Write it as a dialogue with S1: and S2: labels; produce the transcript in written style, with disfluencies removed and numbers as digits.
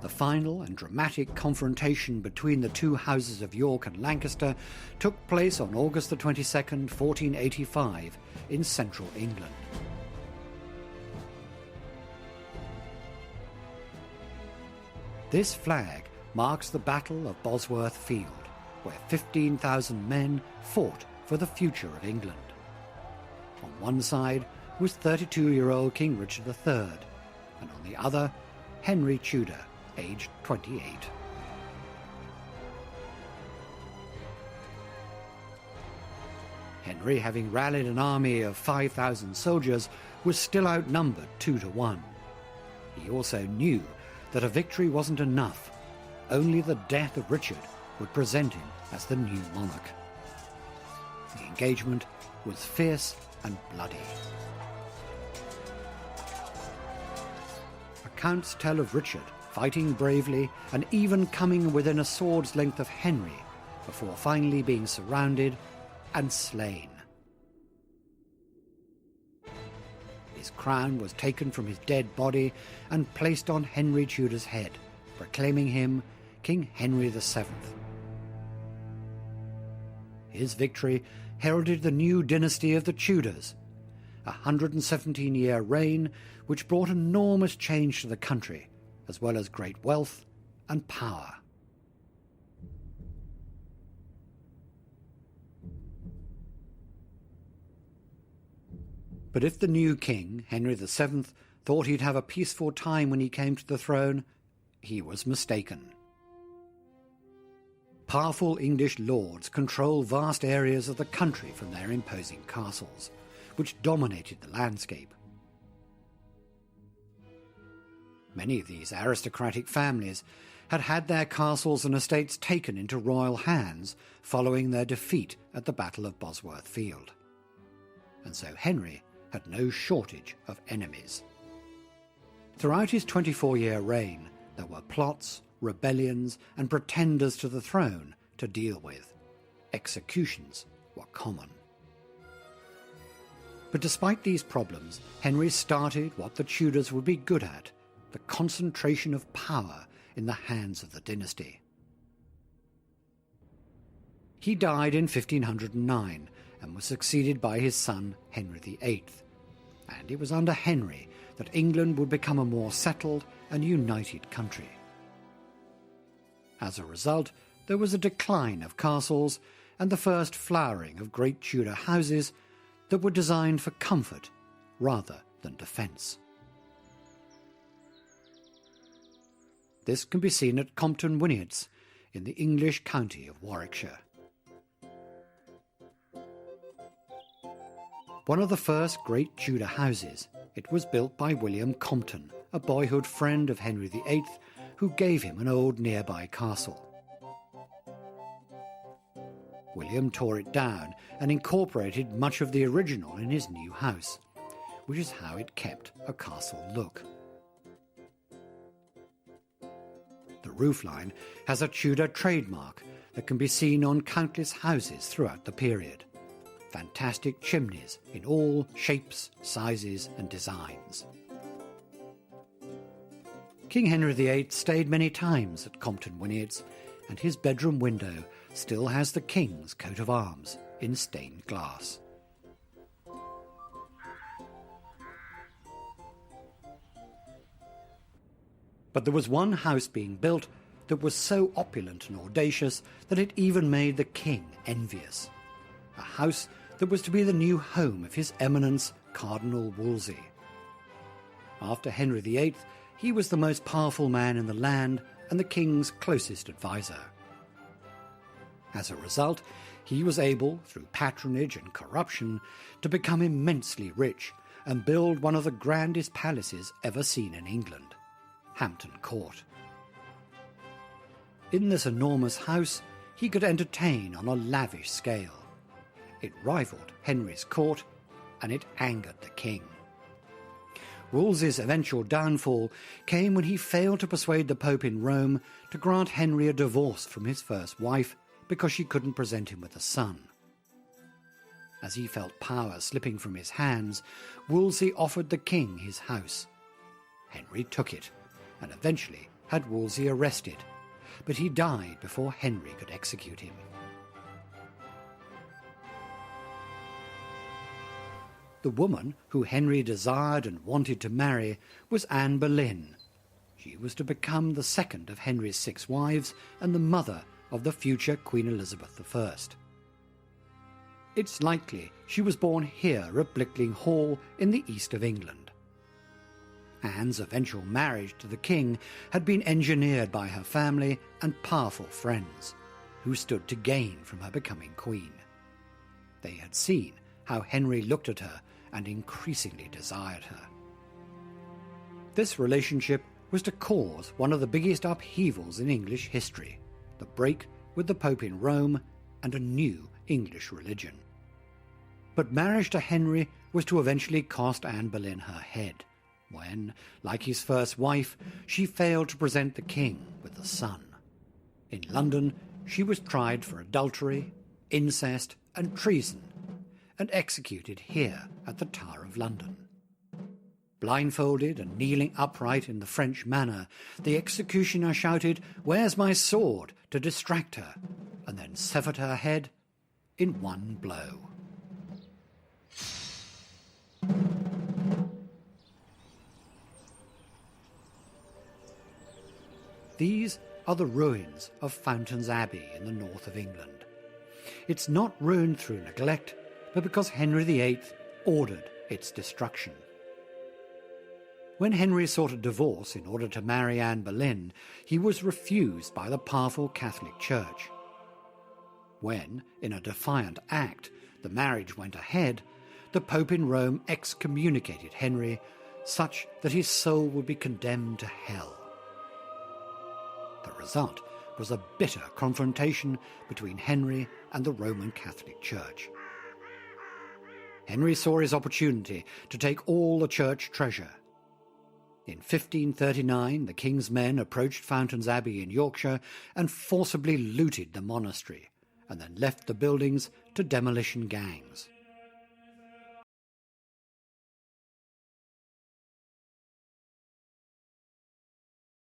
S1: The final and dramatic confrontation between the two houses of York and Lancaster took place on August the 22nd, 1485, in central England. This flag marks the Battle of Bosworth Field, where 15,000 men fought for the future of England. On one side was 32-year-old King Richard III, and on the other, Henry Tudor, aged 28. Henry, having rallied an army of 5,000 soldiers, was still outnumbered 2-1. He also knew that a victory wasn't enough. Only the death of Richard would present him as the new monarch. The engagement was fierce and bloody. Accounts tell of Richard fighting bravely and even coming within a sword's length of Henry before finally being surrounded and slain. His crown was taken from his dead body and placed on Henry Tudor's head, proclaiming him King Henry VII. His victory heralded the new dynasty of the Tudors, a 117-year reign which brought enormous change to the country, as well as great wealth and power. But if the new king, Henry VII, thought he'd have a peaceful time when he came to the throne, he was mistaken. Powerful English lords controlled vast areas of the country from their imposing castles, which dominated the landscape. Many of these aristocratic families had had their castles and estates taken into royal hands following their defeat at the Battle of Bosworth Field. And so Henry had no shortage of enemies. Throughout his 24-year reign, there were plots, rebellions, and pretenders to the throne to deal with. Executions were common. But despite these problems, Henry started what the Tudors would be good at: the concentration of power in the hands of the dynasty. He died in 1509 and was succeeded by his son Henry VIII, and it was under Henry that England would become a more settled and united country. As a result, there was a decline of castles and the first flowering of great Tudor houses that were designed for comfort rather than defence. This can be seen at Compton Wynyates in the English county of Warwickshire. One of the first great Tudor houses, it was built by William Compton, a boyhood friend of Henry VIII, who gave him an old nearby castle. William tore it down and incorporated much of the original in his new house, which is how it kept a castle look. The roofline has a Tudor trademark that can be seen on countless houses throughout the period. Fantastic chimneys in all shapes, sizes and designs. King Henry VIII stayed many times at Compton Wynyates, and his bedroom window still has the King's coat of arms in stained glass. But there was one house being built that was so opulent and audacious that it even made the king envious. A house that was to be the new home of His Eminence Cardinal Wolsey. After Henry VIII, he was the most powerful man in the land and the king's closest advisor. As a result, he was able, through patronage and corruption, to become immensely rich and build one of the grandest palaces ever seen in England, Hampton Court. In this enormous house, he could entertain on a lavish scale. It rivaled Henry's court, and it angered the king. Wolsey's eventual downfall came when he failed to persuade the Pope in Rome to grant Henry a divorce from his first wife because she couldn't present him with a son. As he felt power slipping from his hands, Wolsey offered the king his house. Henry took it, and eventually had Wolsey arrested, but he died before Henry could execute him. The woman who Henry desired and wanted to marry was Anne Boleyn. She was to become the second of Henry's 6 wives and the mother of the future Queen Elizabeth I. It's likely she was born here at Blickling Hall in the east of England. Anne's eventual marriage to the king had been engineered by her family and powerful friends, who stood to gain from her becoming queen. They had seen how Henry looked at her and increasingly desired her. This relationship was to cause one of the biggest upheavals in English history, the break with the Pope in Rome and a new English religion. But marriage to Henry was to eventually cost Anne Boleyn her head, when, like his first wife, she failed to present the king with a son. In London, she was tried for adultery, incest and treason, and executed here at the Tower of London. Blindfolded and kneeling upright in the French manner, the executioner shouted, "Where's my sword?" to distract her, and then severed her head in one blow. These are the ruins of Fountains Abbey in the north of England. It's not ruined through neglect, but because Henry VIII ordered its destruction. When Henry sought a divorce in order to marry Anne Boleyn, he was refused by the powerful Catholic Church. When, in a defiant act, the marriage went ahead, the Pope in Rome excommunicated Henry, such that his soul would be condemned to hell. The result was a bitter confrontation between Henry and the Roman Catholic Church. Henry saw his opportunity to take all the church treasure. In 1539, the king's men approached Fountains Abbey in Yorkshire and forcibly looted the monastery, and then left the buildings to demolition gangs.